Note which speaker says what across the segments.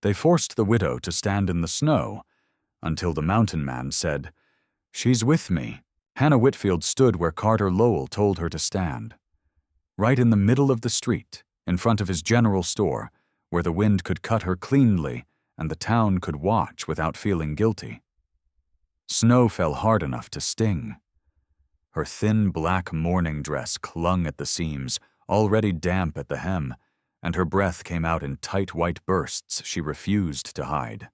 Speaker 1: They forced the widow to stand in the snow until the mountain man said, "She's with me." Hannah Whitfield stood where Carter Lowell told her to stand, right in the middle of the street, in front of his general store, where the wind could cut her cleanly and the town could watch without feeling guilty. Snow fell hard enough to sting. Her thin black mourning dress clung at the seams, already damp at the hem, and her breath came out in tight white bursts she refused to hide.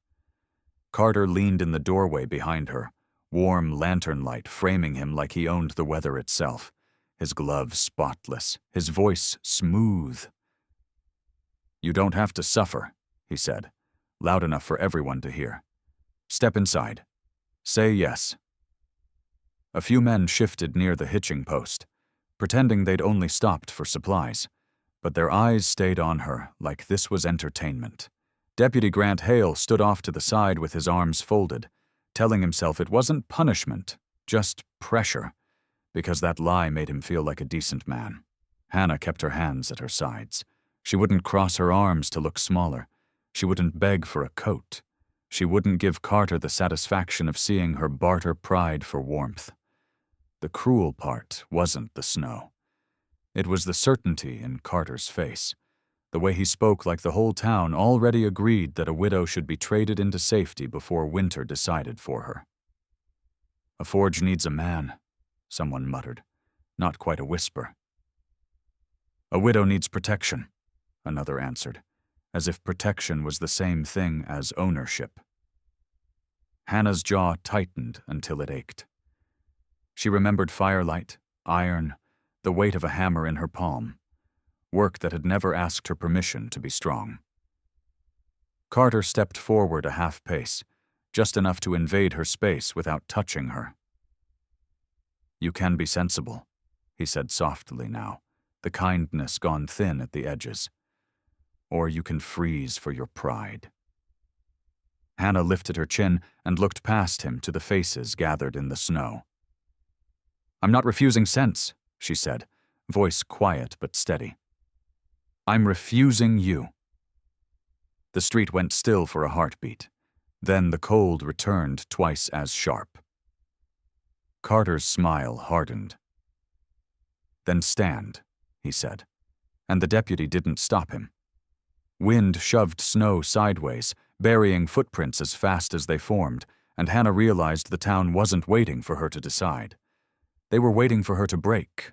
Speaker 1: Carter leaned in the doorway behind her, warm lantern light framing him like he owned the weather itself, his gloves spotless, his voice smooth. "You don't have to suffer," he said, loud enough for everyone to hear. "Step inside. Say yes." A few men shifted near the hitching post, pretending they'd only stopped for supplies, but their eyes stayed on her like this was entertainment. Deputy Grant Hale stood off to the side with his arms folded, telling himself it wasn't punishment, just pressure, because that lie made him feel like a decent man. Hannah kept her hands at her sides. She wouldn't cross her arms to look smaller. She wouldn't beg for a coat. She wouldn't give Carter the satisfaction of seeing her barter pride for warmth. The cruel part wasn't the snow. It was the certainty in Carter's face, the way he spoke like the whole town already agreed that a widow should be traded into safety before winter decided for her. "A forge needs a man," someone muttered, not quite a whisper. "A widow needs protection," another answered, as if protection was the same thing as ownership. Hannah's jaw tightened until it ached. She remembered firelight, iron, the weight of a hammer in her palm, work that had never asked her permission to be strong. Carter stepped forward a half pace, just enough to invade her space without touching her. "You can be sensible," he said softly now, the kindness gone thin at the edges. "Or you can freeze for your pride." Hannah lifted her chin and looked past him to the faces gathered in the snow. "I'm not refusing sense," she said, voice quiet but steady. "I'm refusing you." The street went still for a heartbeat. Then the cold returned twice as sharp. Carter's smile hardened. "Then stand," he said, and the deputy didn't stop him. Wind shoved snow sideways, burying footprints as fast as they formed, and Hannah realized the town wasn't waiting for her to decide. They were waiting for her to break.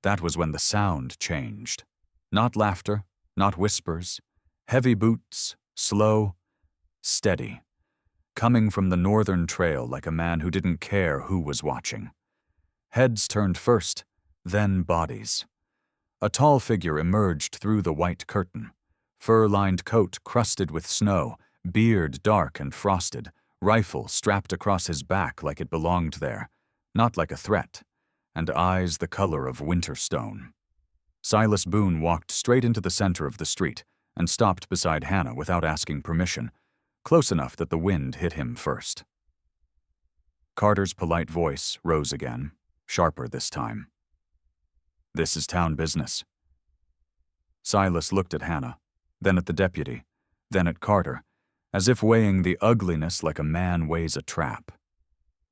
Speaker 1: That was when the sound changed. Not laughter, not whispers. Heavy boots, slow, steady. Coming from the northern trail like a man who didn't care who was watching. Heads turned first, then bodies. A tall figure emerged through the white curtain. Fur-lined coat crusted with snow, beard dark and frosted, rifle strapped across his back like it belonged there, not like a threat, and eyes the color of winter stone. Silas Boone walked straight into the center of the street and stopped beside Hannah without asking permission, close enough that the wind hit him first. Carter's polite voice rose again, sharper this time. "This is town business." Silas looked at Hannah, then at the deputy, then at Carter, as if weighing the ugliness like a man weighs a trap.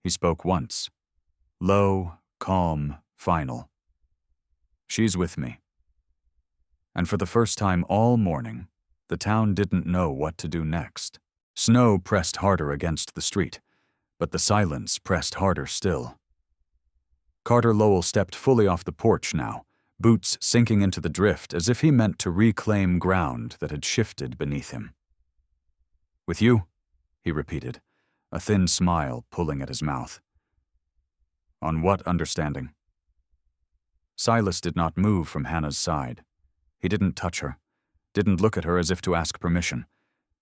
Speaker 1: He spoke once, low, calm, final. "She's with me." And for the first time all morning, the town didn't know what to do next. Snow pressed harder against the street, but the silence pressed harder still. Carter Lowell stepped fully off the porch now, boots sinking into the drift as if he meant to reclaim ground that had shifted beneath him. "With you?" he repeated, a thin smile pulling at his mouth. "On what understanding?" Silas did not move from Hannah's side. He didn't touch her, didn't look at her as if to ask permission.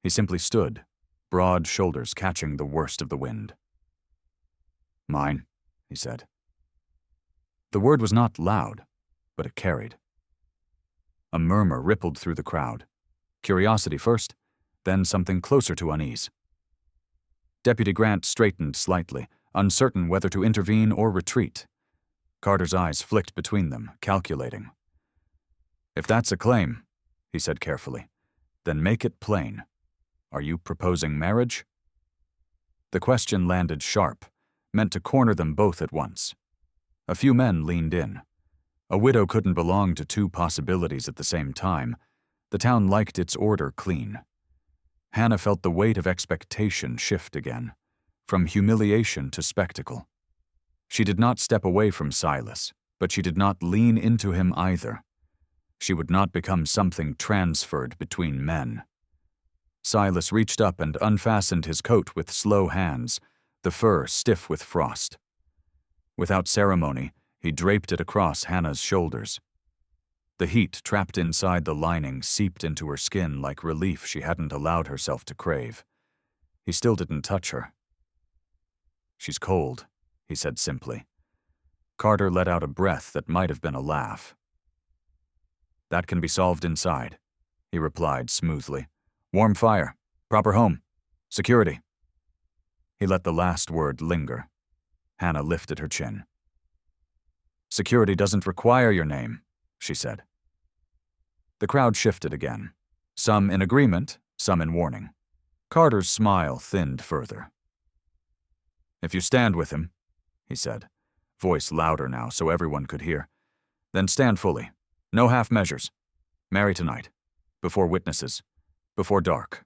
Speaker 1: He simply stood, broad shoulders catching the worst of the wind. "Mine," he said. The word was not loud, but it carried. A murmur rippled through the crowd. Curiosity first, then something closer to unease. Deputy Grant straightened slightly, uncertain whether to intervene or retreat. Carter's eyes flicked between them, calculating. "If that's a claim," he said carefully, "then make it plain." Are you proposing marriage? The question landed sharp, meant to corner them both at once. A few men leaned in. A widow couldn't belong to two possibilities at the same time. The town liked its order clean. Hannah felt the weight of expectation shift again, from humiliation to spectacle. She did not step away from Silas, but she did not lean into him either. She would not become something transferred between men. Silas reached up and unfastened his coat with slow hands, the fur stiff with frost. Without ceremony, he draped it across Hannah's shoulders. The heat trapped inside the lining seeped into her skin like relief she hadn't allowed herself to crave. He still didn't touch her. "She's cold," he said simply. Carter let out a breath that might have been a laugh. "That can be solved inside," he replied smoothly. "Warm fire, proper home, security." He let the last word linger. Hannah lifted her chin. "Security doesn't require your name," she said. The crowd shifted again, some in agreement, some in warning. Carter's smile thinned further. "If you stand with him," he said, voice louder now so everyone could hear, "then stand fully. No half measures. Marry tonight. Before witnesses. Before dark."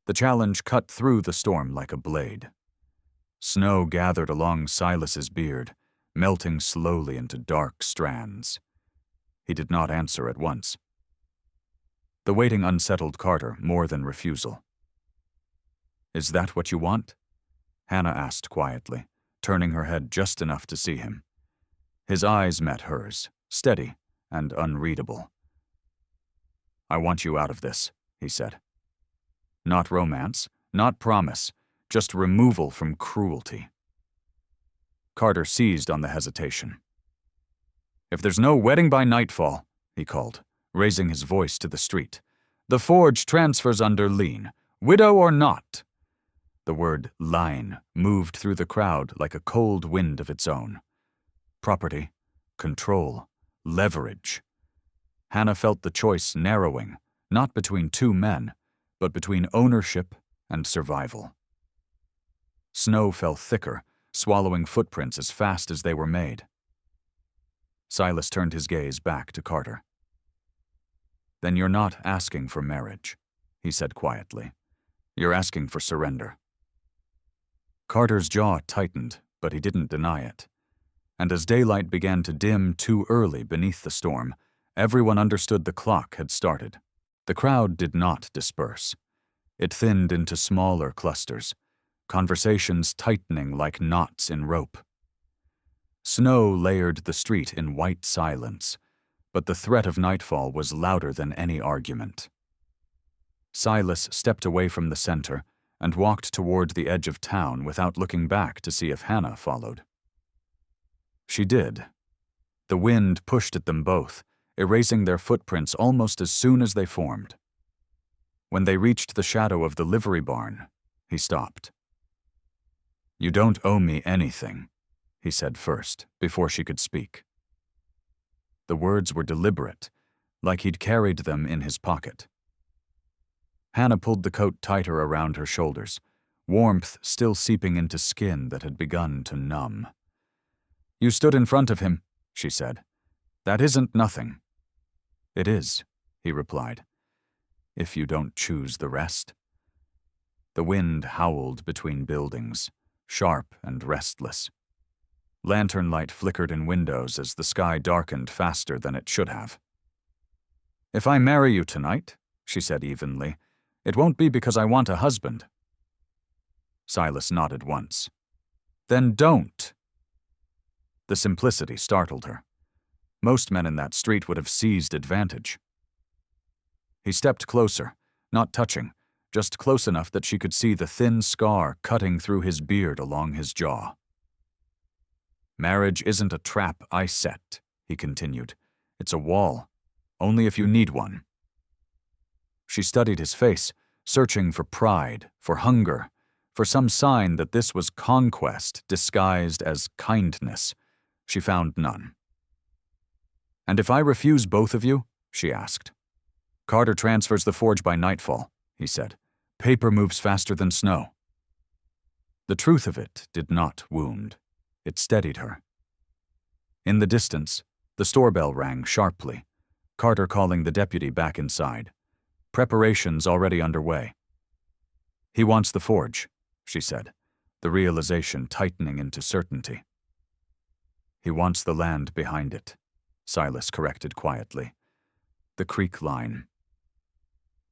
Speaker 1: The challenge cut through the storm like a blade. Snow gathered along Silas's beard, melting slowly into dark strands. He did not answer at once. The waiting unsettled Carter more than refusal. "Is that what you want?" Hannah asked quietly, turning her head just enough to see him. His eyes met hers, steady and unreadable. "I want you out of this," he said. "Not romance, not promise, just removal from cruelty." Carter seized on the hesitation. "If there's no wedding by nightfall," he called, raising his voice to the street, "the forge transfers under lien, widow or not." The word line moved through the crowd like a cold wind of its own. Property, control, leverage. Hannah felt the choice narrowing, not between two men, but between ownership and survival. Snow fell thicker, swallowing footprints as fast as they were made. Silas turned his gaze back to Carter. "Then you're not asking for marriage," he said quietly. "You're asking for surrender." Carter's jaw tightened, but he didn't deny it. And as daylight began to dim too early beneath the storm, everyone understood the clock had started. The crowd did not disperse. It thinned into smaller clusters, conversations tightening like knots in rope. Snow layered the street in white silence, but the threat of nightfall was louder than any argument. Silas stepped away from the center and walked toward the edge of town without looking back to see if Hannah followed. She did. The wind pushed at them both, erasing their footprints almost as soon as they formed. When they reached the shadow of the livery barn, he stopped. "You don't owe me anything," he said first, before she could speak. The words were deliberate, like he'd carried them in his pocket. Hannah pulled the coat tighter around her shoulders, warmth still seeping into skin that had begun to numb. "You stood in front of him," she said. "That isn't nothing." "It is," he replied, "if you don't choose the rest." The wind howled between buildings, sharp and restless. Lantern light flickered in windows as the sky darkened faster than it should have. "If I marry you tonight," she said evenly, "it won't be because I want a husband." Silas nodded once. "Then don't." The simplicity startled her. Most men in that street would have seized advantage. He stepped closer, not touching, just close enough that she could see the thin scar cutting through his beard along his jaw. "Marriage isn't a trap I set," he continued. "It's a wall, only if you need one." She studied his face, searching for pride, for hunger, for some sign that this was conquest disguised as kindness. She found none. "And if I refuse both of you?" she asked. "Carter transfers the forge by nightfall. he said. Paper moves faster than snow. The truth of it did not wound. It steadied her. In the distance, the store bell rang sharply, Carter calling the deputy back inside. Preparations already underway. He wants the forge, she said, the realization tightening into certainty. He wants the land behind it, Silas corrected quietly. The creek line.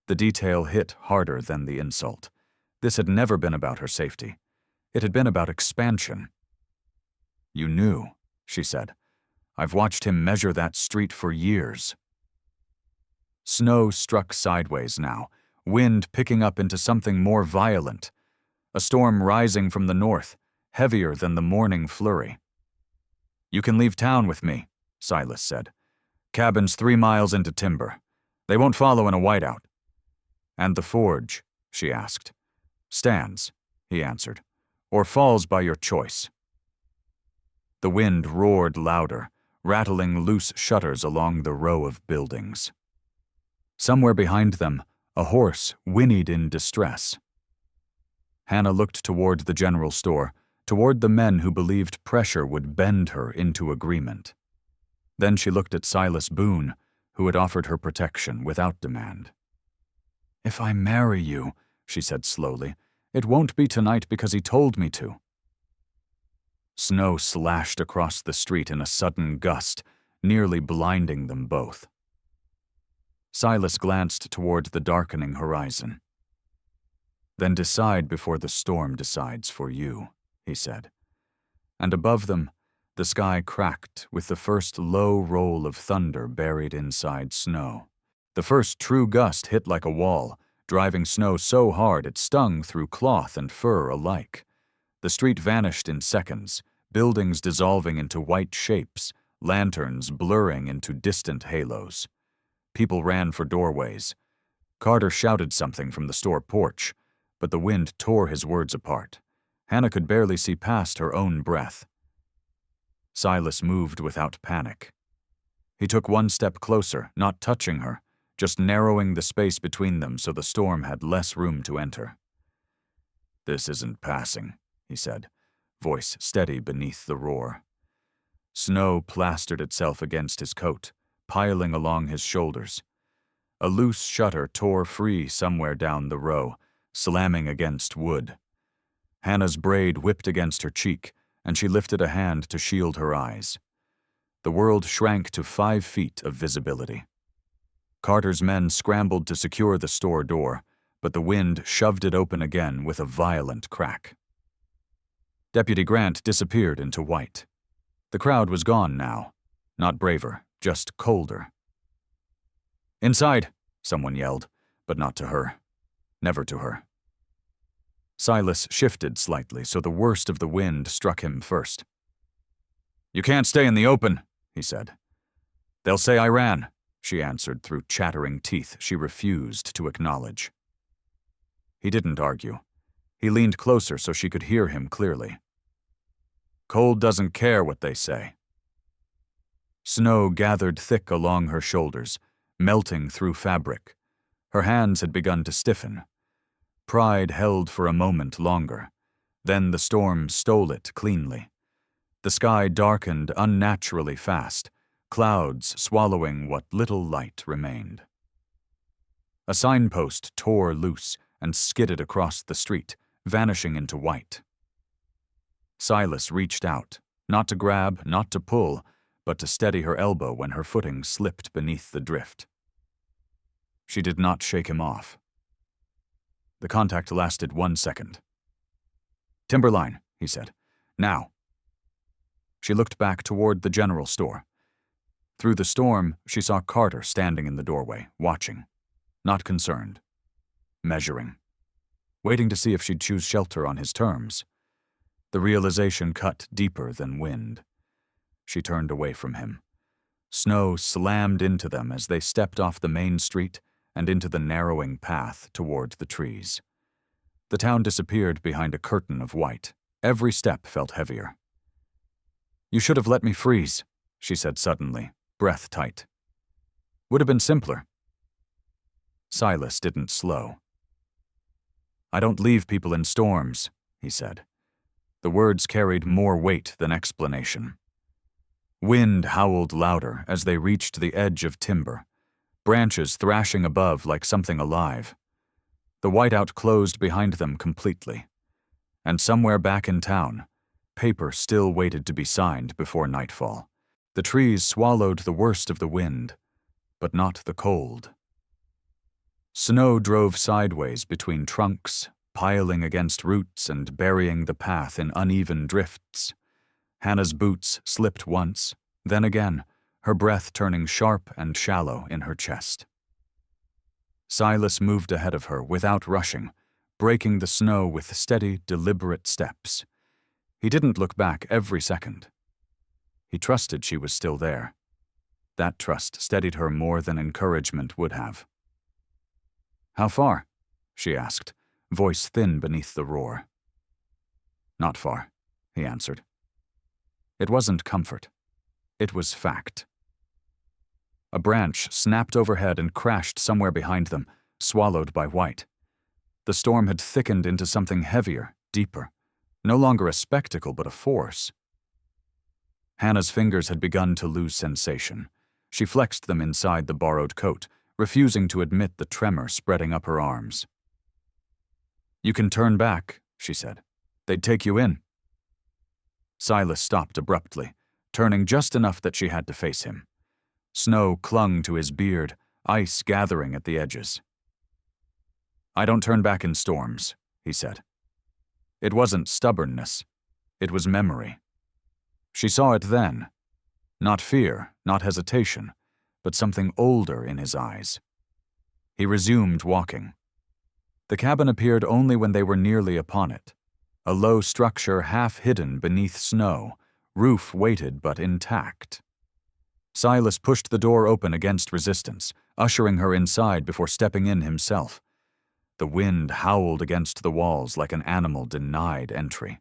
Speaker 1: The detail hit harder than the insult. This had never been about her safety. It had been about expansion. You knew, she said. I've watched him measure that street for years. Snow struck sideways now, wind picking up into something more violent. A storm rising from the north, heavier than the morning flurry. You can leave town with me, Silas said. Cabin's 3 miles into timber. They won't follow in a whiteout. And the forge, she asked. Stands, he answered, or falls by your choice. The wind roared louder, rattling loose shutters along the row of buildings. Somewhere behind them, a horse whinnied in distress. Hannah looked toward the general store, toward the men who believed pressure would bend her into agreement. Then she looked at Silas Boone, who had offered her protection without demand. If I marry you, she said slowly, it won't be tonight because he told me to. Snow slashed across the street in a sudden gust, nearly blinding them both. Silas glanced toward the darkening horizon. Then decide before the storm decides for you, he said. And above them, the sky cracked with the first low roll of thunder buried inside snow. The first true gust hit like a wall, driving snow so hard it stung through cloth and fur alike. The street vanished in seconds, buildings dissolving into white shapes, lanterns blurring into distant halos. People ran for doorways. Carter shouted something from the store porch, but the wind tore his words apart. Hannah could barely see past her own breath. Silas moved without panic. He took one step closer, not touching her, just narrowing the space between them so the storm had less room to enter. This isn't passing, he said, voice steady beneath the roar. Snow plastered itself against his coat, piling along his shoulders. A loose shutter tore free somewhere down the row, slamming against wood. Hannah's braid whipped against her cheek, and she lifted a hand to shield her eyes. The world shrank to 5 feet of visibility. Carter's men scrambled to secure the store door, but the wind shoved it open again with a violent crack. Deputy Grant disappeared into white. The crowd was gone now, not braver, just colder. Inside, someone yelled, but not to her. Never to her. Silas shifted slightly so the worst of the wind struck him first. You can't stay in the open, he said. They'll say I ran, she answered through chattering teeth she refused to acknowledge. He didn't argue. He leaned closer so she could hear him clearly. Cold doesn't care what they say. Snow gathered thick along her shoulders, melting through fabric. Her hands had begun to stiffen. Pride held for a moment longer. Then the storm stole it cleanly. The sky darkened unnaturally fast, clouds swallowing what little light remained. A signpost tore loose and skidded across the street, vanishing into white. Silas reached out, not to grab, not to pull, but to steady her elbow when her footing slipped beneath the drift. She did not shake him off. The contact lasted 1 second. Timberline, he said. Now. She looked back toward the general store. Through the storm, she saw Carter standing in the doorway, watching, not concerned, measuring, waiting to see if she'd choose shelter on his terms. The realization cut deeper than wind. She turned away from him. Snow slammed into them as they stepped off the main street and into the narrowing path toward the trees. The town disappeared behind a curtain of white. Every step felt heavier. You should have let me freeze, she said suddenly, breath tight. Would have been simpler. Silas didn't slow. I don't leave people in storms, he said. The words carried more weight than explanation. Wind howled louder as they reached the edge of timber, branches thrashing above like something alive. The whiteout closed behind them completely. And somewhere back in town, paper still waited to be signed before nightfall. The trees swallowed the worst of the wind, but not the cold. Snow drove sideways between trunks, piling against roots and burying the path in uneven drifts. Hannah's boots slipped once, then again, her breath turning sharp and shallow in her chest. Silas moved ahead of her without rushing, breaking the snow with steady, deliberate steps. He didn't look back every second. He trusted she was still there. That trust steadied her more than encouragement would have. "How far?" she asked, voice thin beneath the roar. "Not far," he answered. It wasn't comfort. It was fact. A branch snapped overhead and crashed somewhere behind them, swallowed by white. The storm had thickened into something heavier, deeper, no longer a spectacle but a force. Hannah's fingers had begun to lose sensation. She flexed them inside the borrowed coat, refusing to admit the tremor spreading up her arms. "You can turn back," she said. "They'd take you in." Silas stopped abruptly, turning just enough that she had to face him. Snow clung to his beard, ice gathering at the edges. "I don't turn back in storms," he said. It wasn't stubbornness. It was memory. She saw it then. Not fear, not hesitation, but something older in his eyes. He resumed walking. The cabin appeared only when they were nearly upon it. A low structure half hidden beneath snow, roof weighted but intact. Silas pushed the door open against resistance, ushering her inside before stepping in himself. The wind howled against the walls like an animal denied entry.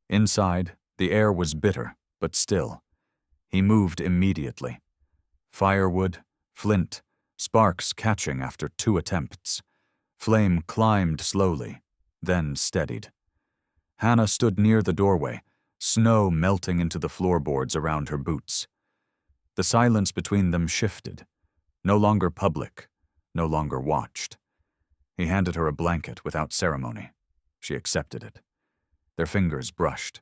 Speaker 1: Inside, the air was bitter, but still. He moved immediately. Firewood, flint, sparks catching after 2 attempts. Flame climbed slowly, then steadied. Hannah stood near the doorway, snow melting into the floorboards around her boots. The silence between them shifted, no longer public, no longer watched. He handed her a blanket without ceremony. She accepted it. Their fingers brushed,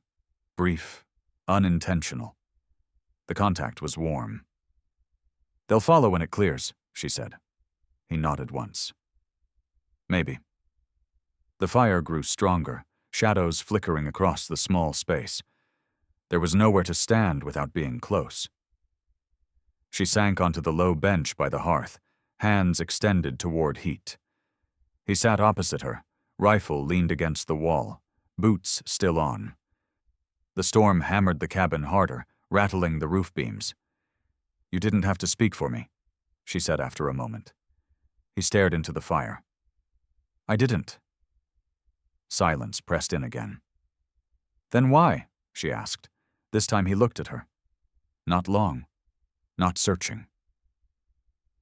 Speaker 1: brief, unintentional. The contact was warm. "They'll follow when it clears," she said. He nodded once. "Maybe." The fire grew stronger, shadows flickering across the small space. There was nowhere to stand without being close. She sank onto the low bench by the hearth, hands extended toward heat. He sat opposite her, rifle leaned against the wall, boots still on. The storm hammered the cabin harder, rattling the roof beams. "You didn't have to speak for me," she said after a moment. He stared into the fire. "I didn't." Silence pressed in again. "Then why?" she asked. This time he looked at her. Not long. Not searching.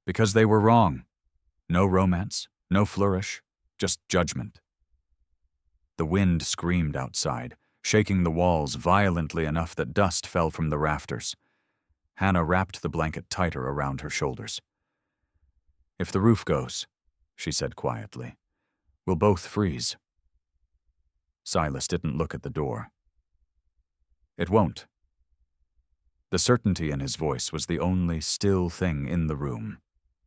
Speaker 1: "Because they were wrong. No romance, no flourish, just judgment." The wind screamed outside, shaking the walls violently enough that dust fell from the rafters. Hannah wrapped the blanket tighter around her shoulders. "If the roof goes," she said quietly, "we'll both freeze." Silas didn't look at the door. "It won't." The certainty in his voice was the only still thing in the room,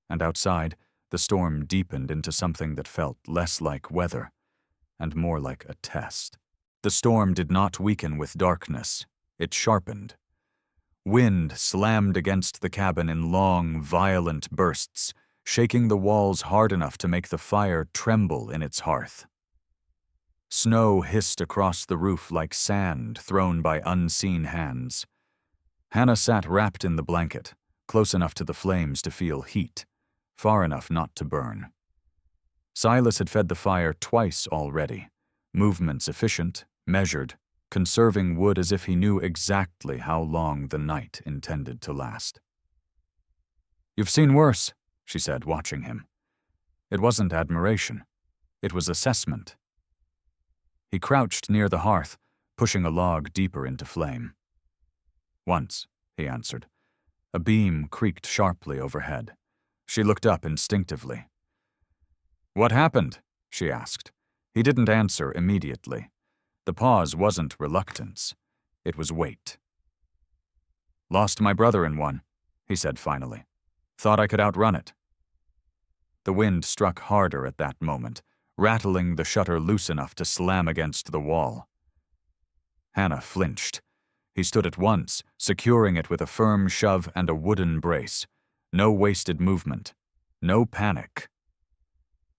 Speaker 1: and outside, the storm deepened into something that felt less like weather and more like a test. The storm did not weaken with darkness. It sharpened. Wind slammed against the cabin in long, violent bursts, shaking the walls hard enough to make the fire tremble in its hearth. Snow hissed across the roof like sand thrown by unseen hands. Hannah sat wrapped in the blanket, close enough to the flames to feel heat, far enough not to burn. Silas had fed the fire twice already, movements efficient, measured, conserving wood as if he knew exactly how long the night intended to last. "You've seen worse," she said, watching him. It wasn't admiration. It was assessment. He crouched near the hearth, pushing a log deeper into flame. Once, he answered. A beam creaked sharply overhead. She looked up instinctively. "What happened?" she asked. He didn't answer immediately. The pause wasn't reluctance. It was weight. "Lost my brother in one," he said finally. "Thought I could outrun it." The wind struck harder at that moment, rattling the shutter loose enough to slam against the wall. Hannah flinched. He stood at once, securing it with a firm shove and a wooden brace. No wasted movement. No panic.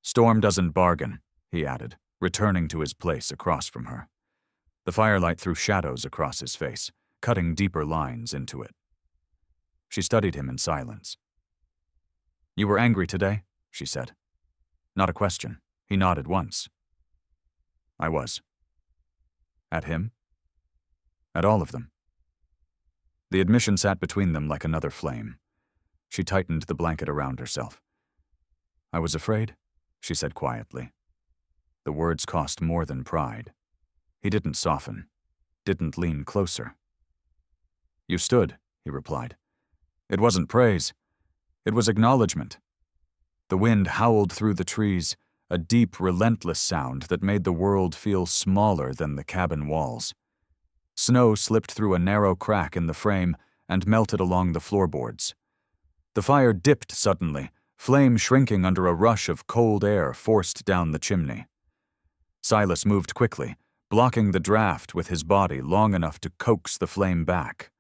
Speaker 1: "Storm doesn't bargain," he added, returning to his place across from her. The firelight threw shadows across his face, cutting deeper lines into it. She studied him in silence. "You were angry today?" she said. Not a question. He nodded once. "I was." "At him?" "At all of them." The admission sat between them like another flame. She tightened the blanket around herself. "I was afraid," she said quietly. The words cost more than pride. He didn't soften, didn't lean closer. "You stood," he replied. "It wasn't praise. It was acknowledgement." The wind howled through the trees, a deep, relentless sound that made the world feel smaller than the cabin walls. Snow slipped through a narrow crack in the frame and melted along the floorboards. The fire dipped suddenly, flame shrinking under a rush of cold air forced down the chimney. Silas moved quickly, blocking the draft with his body long enough to coax the flame back.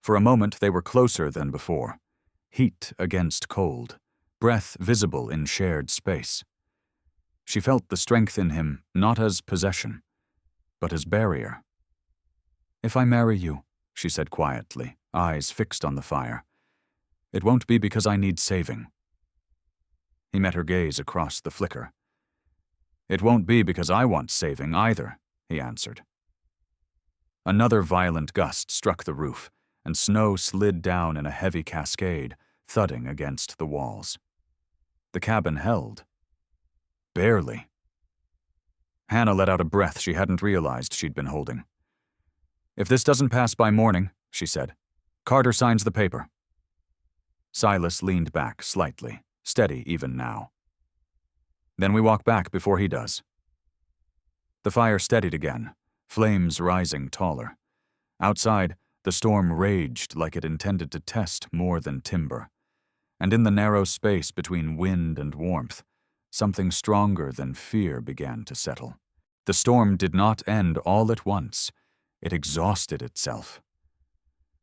Speaker 1: For a moment they were closer than before, heat against cold, breath visible in shared space. She felt the strength in him not as possession, but as barrier. "If I marry you," she said quietly, eyes fixed on the fire, "it won't be because I need saving." He met her gaze across the flicker. "It won't be because I want saving either," he answered. Another violent gust struck the roof, and snow slid down in a heavy cascade, thudding against the walls. The cabin held. Barely. Hannah let out a breath she hadn't realized she'd been holding. "If this doesn't pass by morning," she said, "Carter signs the paper." Silas leaned back slightly, steady even now. "Then we walk back before he does." The fire steadied again, flames rising taller. Outside, the storm raged like it intended to test more than timber. And in the narrow space between wind and warmth, something stronger than fear began to settle. The storm did not end all at once. It exhausted itself.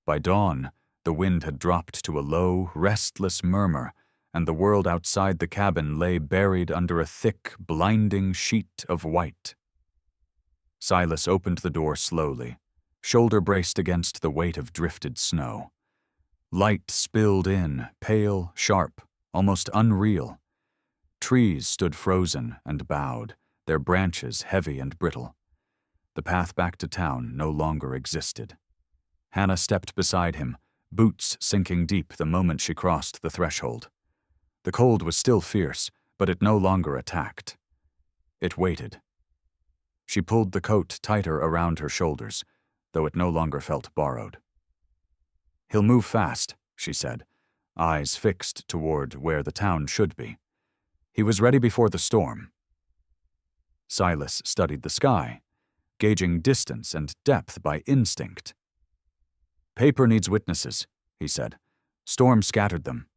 Speaker 1: By dawn, the wind had dropped to a low, restless murmur, and the world outside the cabin lay buried under a thick, blinding sheet of white. Silas opened the door slowly, shoulder braced against the weight of drifted snow. Light spilled in, pale, sharp, almost unreal. Trees stood frozen and bowed, their branches heavy and brittle. The path back to town no longer existed. Hannah stepped beside him, boots sinking deep the moment she crossed the threshold. The cold was still fierce, but it no longer attacked. It waited. She pulled the coat tighter around her shoulders, though it no longer felt borrowed. "He'll move fast," she said, eyes fixed toward where the town should be. He was ready before the storm. Silas studied the sky, gauging distance and depth by instinct. "Paper needs witnesses," he said. "Storm scattered them."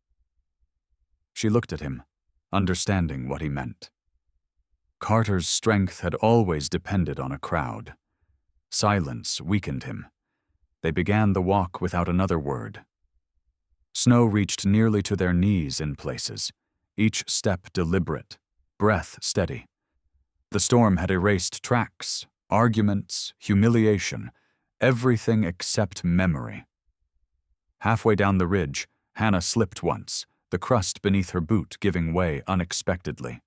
Speaker 1: She looked at him, understanding what he meant. Carter's strength had always depended on a crowd. Silence weakened him. They began the walk without another word. Snow reached nearly to their knees in places, each step deliberate, breath steady. The storm had erased tracks, arguments, humiliation, everything except memory. Halfway down the ridge, Hannah slipped once, the crust beneath her boot giving way unexpectedly.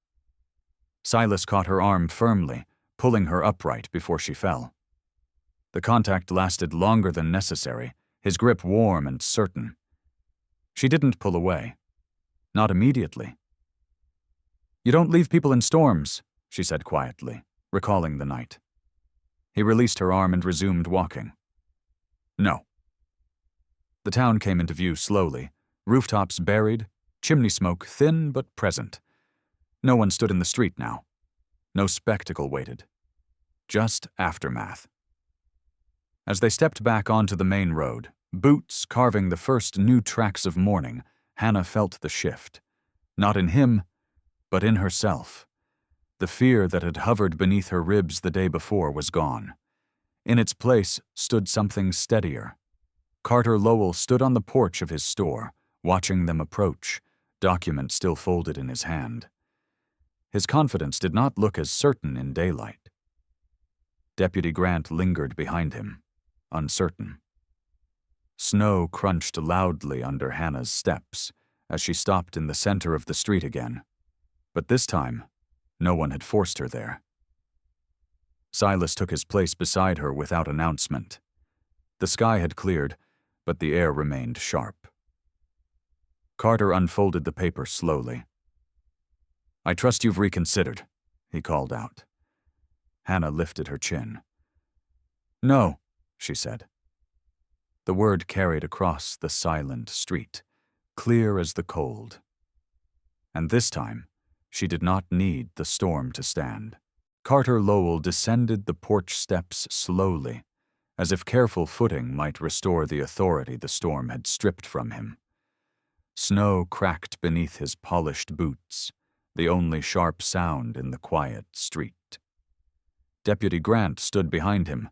Speaker 1: Silas caught her arm firmly, pulling her upright before she fell. The contact lasted longer than necessary, his grip warm and certain. She didn't pull away. Not immediately. You don't leave people in storms, she said quietly, recalling the night. He released her arm and resumed walking. No. The town came into view slowly, rooftops buried, chimney smoke thin but present. No one stood in the street now. No spectacle waited. Just aftermath. As they stepped back onto the main road, boots carving the first new tracks of morning, Hannah felt the shift. Not in him, but in herself. The fear that had hovered beneath her ribs the day before was gone. In its place stood something steadier. Carter Lowell stood on the porch of his store, watching them approach, document still folded in his hand. His confidence did not look as certain in daylight. Deputy Grant lingered behind him, uncertain. Snow crunched loudly under Hannah's steps as she stopped in the center of the street again. But this time, no one had forced her there. Silas took his place beside her without announcement. The sky had cleared, but the air remained sharp. Carter unfolded the paper slowly. I trust you've reconsidered, he called out. Hannah lifted her chin. No, she said. The word carried across the silent street, clear as the cold. And this time, she did not need the storm to stand. Carter Lowell descended the porch steps slowly, as if careful footing might restore the authority the storm had stripped from him. Snow cracked beneath his polished boots, the only sharp sound in the quiet street. Deputy Grant stood behind him,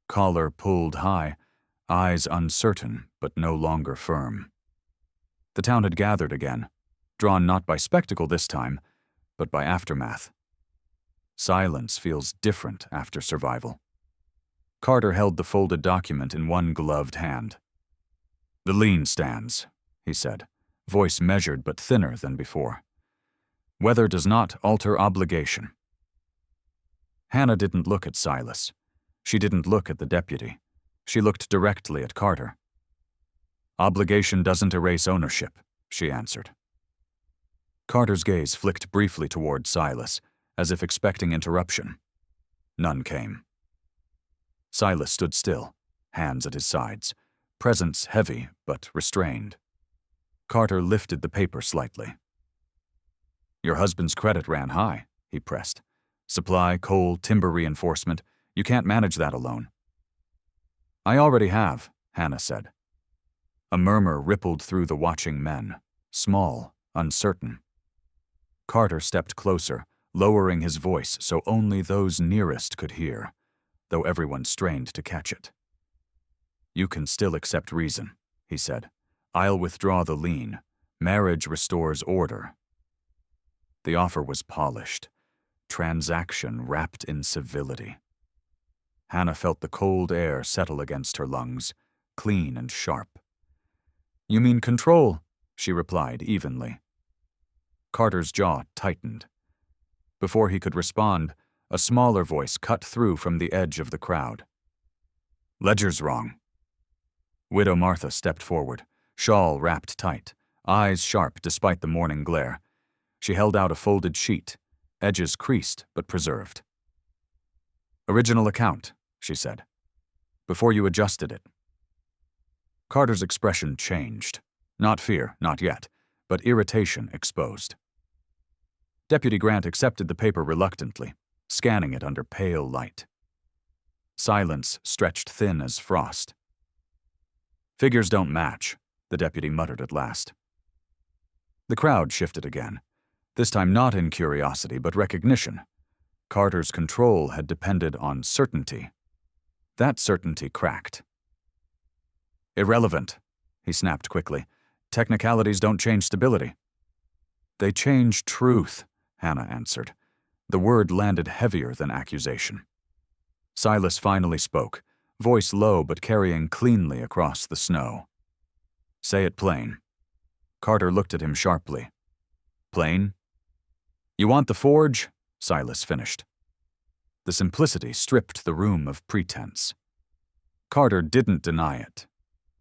Speaker 1: collar pulled high, eyes uncertain but no longer firm. The town had gathered again, drawn not by spectacle this time, but by aftermath. Silence feels different after survival. Carter held the folded document in one gloved hand. The lien stands, he said, voice measured but thinner than before. Weather does not alter obligation. Hannah didn't look at Silas. She didn't look at the deputy. She looked directly at Carter. Obligation doesn't erase ownership, she answered. Carter's gaze flicked briefly toward Silas, as if expecting interruption. None came. Silas stood still, hands at his sides, presence heavy but restrained. Carter lifted the paper slightly. Your husband's credit ran high, he pressed. Supply, coal, timber reinforcement. You can't manage that alone. I already have, Hannah said. A murmur rippled through the watching men, small, uncertain. Carter stepped closer, lowering his voice so only those nearest could hear, though everyone strained to catch it. You can still accept reason, he said. I'll withdraw the lien. Marriage restores order. The offer was polished, transaction wrapped in civility. Hannah felt the cold air settle against her lungs, clean and sharp. You mean control, she replied evenly. Carter's jaw tightened. Before he could respond, a smaller voice cut through from the edge of the crowd. Ledger's wrong. Widow Martha stepped forward, shawl wrapped tight, eyes sharp despite the morning glare. She held out a folded sheet, edges creased but preserved. Original account, she said, before you adjusted it. Carter's expression changed. Not fear, not yet, but irritation exposed. Deputy Grant accepted the paper reluctantly, scanning it under pale light. Silence stretched thin as frost. Figures don't match, the deputy muttered at last. The crowd shifted again, this time not in curiosity but recognition. Carter's control had depended on certainty. That certainty cracked. Irrelevant, he snapped quickly. Technicalities don't change stability. They change truth, Hannah answered. The word landed heavier than accusation. Silas finally spoke, voice low but carrying cleanly across the snow. Say it plain. Carter looked at him sharply. Plain? You want the forge? Silas finished. The simplicity stripped the room of pretense. Carter didn't deny it.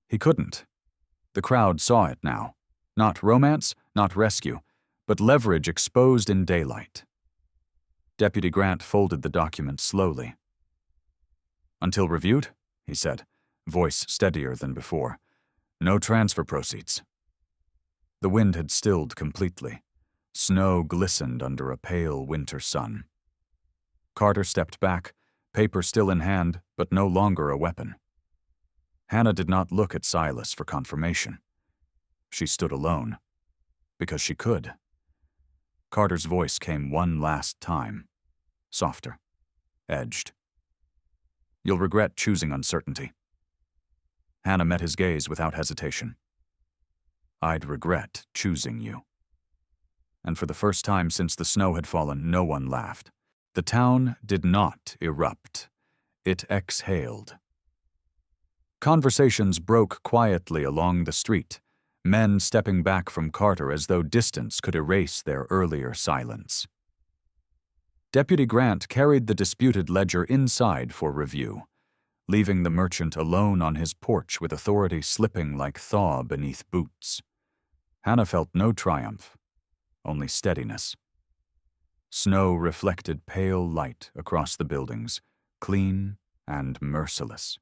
Speaker 1: He couldn't. The crowd saw it now. Not romance, not rescue, but leverage exposed in daylight. Deputy Grant folded the document slowly. "Until reviewed," he said, voice steadier than before. "No transfer proceeds." The wind had stilled completely. Snow glistened under a pale winter sun. Carter stepped back, paper still in hand, but no longer a weapon. Hannah did not look at Silas for confirmation. She stood alone, because she could. Carter's voice came one last time, softer, edged. "You'll regret choosing uncertainty." Hannah met his gaze without hesitation. "I'd regret choosing you." And for the first time since the snow had fallen, no one laughed. The town did not erupt. It exhaled. Conversations broke quietly along the street, men stepping back from Carter as though distance could erase their earlier silence. Deputy Grant carried the disputed ledger inside for review, leaving the merchant alone on his porch with authority slipping like thaw beneath boots. Hannah felt no triumph, only steadiness. Snow reflected pale light across the buildings, clean and merciless.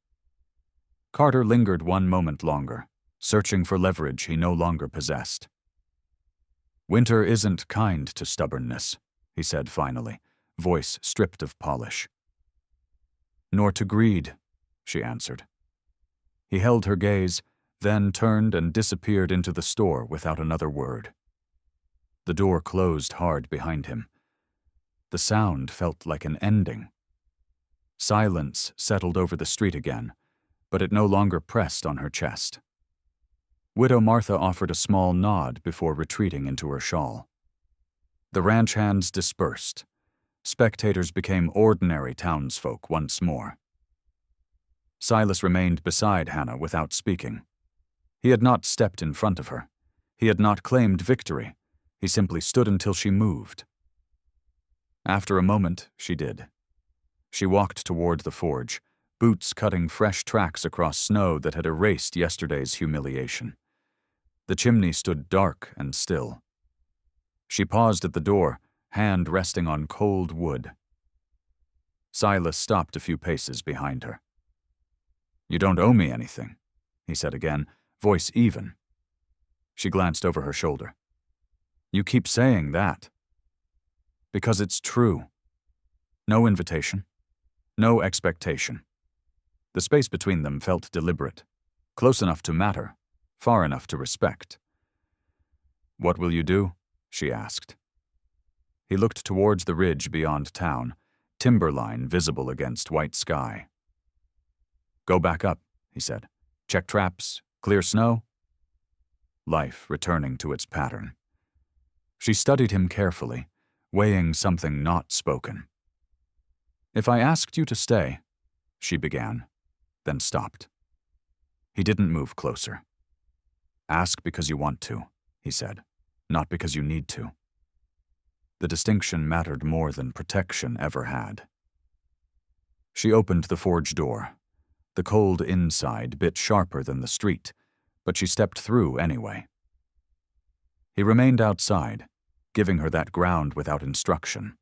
Speaker 1: Carter lingered one moment longer, searching for leverage he no longer possessed. "Winter isn't kind to stubbornness," he said finally, voice stripped of polish. "Nor to greed," she answered. He held her gaze, then turned and disappeared into the store without another word. The door closed hard behind him. The sound felt like an ending. Silence settled over the street again, but it no longer pressed on her chest. Widow Martha offered a small nod before retreating into her shawl. The ranch hands dispersed. Spectators became ordinary townsfolk once more. Silas remained beside Hannah without speaking. He had not stepped in front of her. He had not claimed victory. He simply stood until she moved. After a moment, she did. She walked toward the forge, boots cutting fresh tracks across snow that had erased yesterday's humiliation. The chimney stood dark and still. She paused at the door, hand resting on cold wood. Silas stopped a few paces behind her. "You don't owe me anything," he said again, voice even. She glanced over her shoulder. "You keep saying that." "Because it's true. No invitation. No expectation." The space between them felt deliberate, close enough to matter, far enough to respect. "What will you do?" she asked. He looked towards the ridge beyond town, timberline visible against white sky. "Go back up," he said. "Check traps, clear snow." Life returning to its pattern. She studied him carefully, weighing something not spoken. "If I asked you to stay," she began, then stopped. He didn't move closer. "Ask because you want to," he said, "not because you need to." The distinction mattered more than protection ever had. She opened the forge door. The cold inside bit sharper than the street, but she stepped through anyway. He remained outside, giving her that ground without instruction.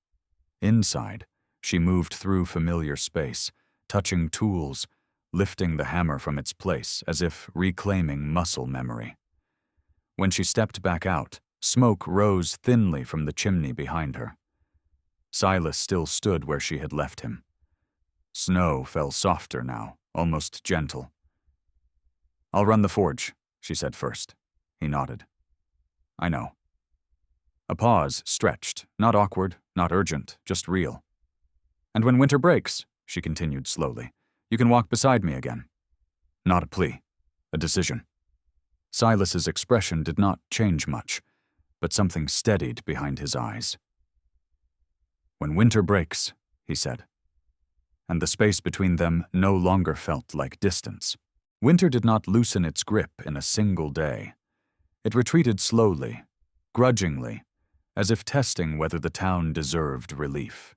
Speaker 1: Inside, she moved through familiar space, touching tools, lifting the hammer from its place as if reclaiming muscle memory. When she stepped back out, smoke rose thinly from the chimney behind her. Silas still stood where she had left him. Snow fell softer now, almost gentle. "I'll run the forge," she said first. He nodded. "I know." A pause stretched, not awkward, not urgent, just real. "And when winter breaks," she continued slowly, "you can walk beside me again." Not a plea, a decision. Silas's expression did not change much, but something steadied behind his eyes. "When winter breaks," he said. And the space between them no longer felt like distance. Winter did not loosen its grip in a single day. It retreated slowly, grudgingly, as if testing whether the town deserved relief.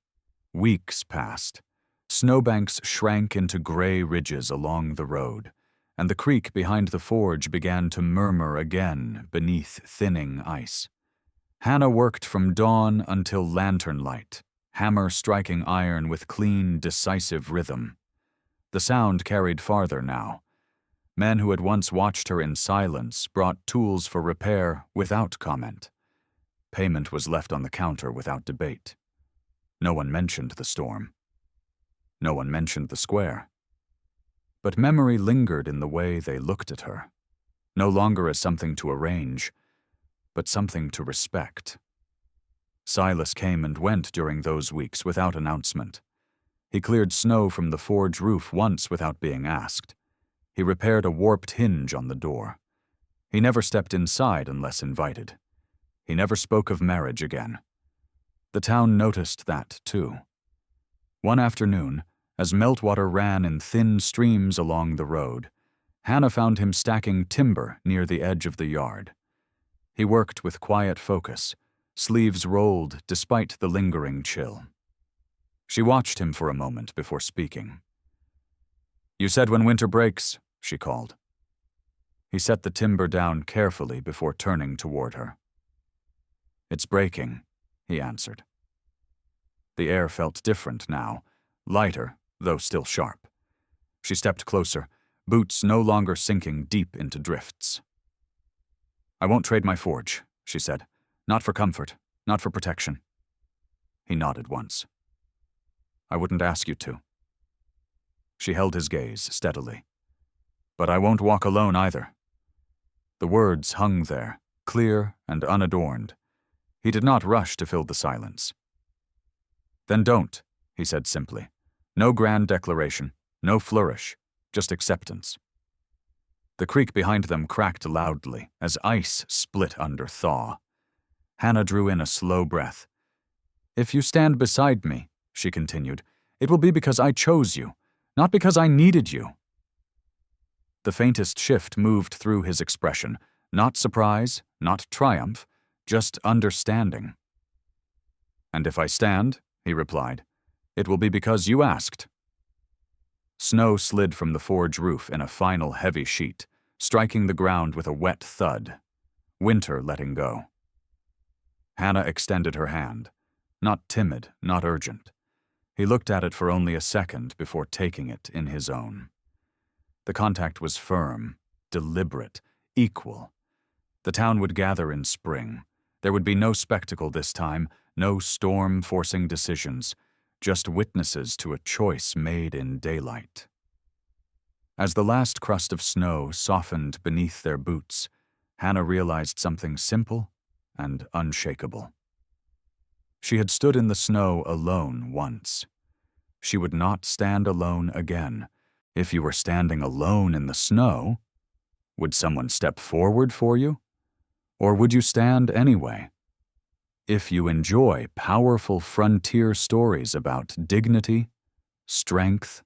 Speaker 1: Weeks passed. Snowbanks shrank into gray ridges along the road, and the creek behind the forge began to murmur again beneath thinning ice. Hannah worked from dawn until lantern light, hammer striking iron with clean, decisive rhythm. The sound carried farther now. Men who had once watched her in silence brought tools for repair without comment. Payment was left on the counter without debate. No one mentioned the storm. No one mentioned the square. But memory lingered in the way they looked at her, no longer as something to arrange, but something to respect. Silas came and went during those weeks without announcement. He cleared snow from the forge roof once without being asked. He repaired a warped hinge on the door. He never stepped inside unless invited. He never spoke of marriage again. The town noticed that, too. One afternoon, as meltwater ran in thin streams along the road, Hannah found him stacking timber near the edge of the yard. He worked with quiet focus, sleeves rolled despite the lingering chill. She watched him for a moment before speaking. "You said when winter breaks," she called. He set the timber down carefully before turning toward her. "It's breaking," he answered. The air felt different now, lighter, though still sharp. She stepped closer, boots no longer sinking deep into drifts. "I won't trade my forge," she said. "Not for comfort, not for protection." He nodded once. "I wouldn't ask you to." She held his gaze steadily. "But I won't walk alone either." The words hung there, clear and unadorned. He did not rush to fill the silence. "Then don't," he said simply. "No grand declaration, no flourish, just acceptance." The creek behind them cracked loudly as ice split under thaw. Hannah drew in a slow breath. "If you stand beside me," she continued, "it will be because I chose you, not because I needed you." The faintest shift moved through his expression, not surprise, not triumph, just understanding. "And if I stand," he replied, "it will be because you asked." Snow slid from the forge roof in a final heavy sheet, striking the ground with a wet thud, winter letting go. Hannah extended her hand, not timid, not urgent. He looked at it for only a second before taking it in his own. The contact was firm, deliberate, equal. The town would gather in spring. There would be no spectacle this time, no storm forcing decisions, just witnesses to a choice made in daylight. As the last crust of snow softened beneath their boots, Hannah realized something simple and unshakable. She had stood in the snow alone once. She would not stand alone again. If you were standing alone in the snow, would someone step forward for you? Or would you stand anyway? If you enjoy powerful frontier stories about dignity, strength,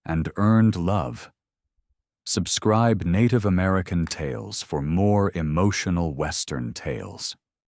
Speaker 1: and earned love, subscribe Native American Tales for more emotional Western tales.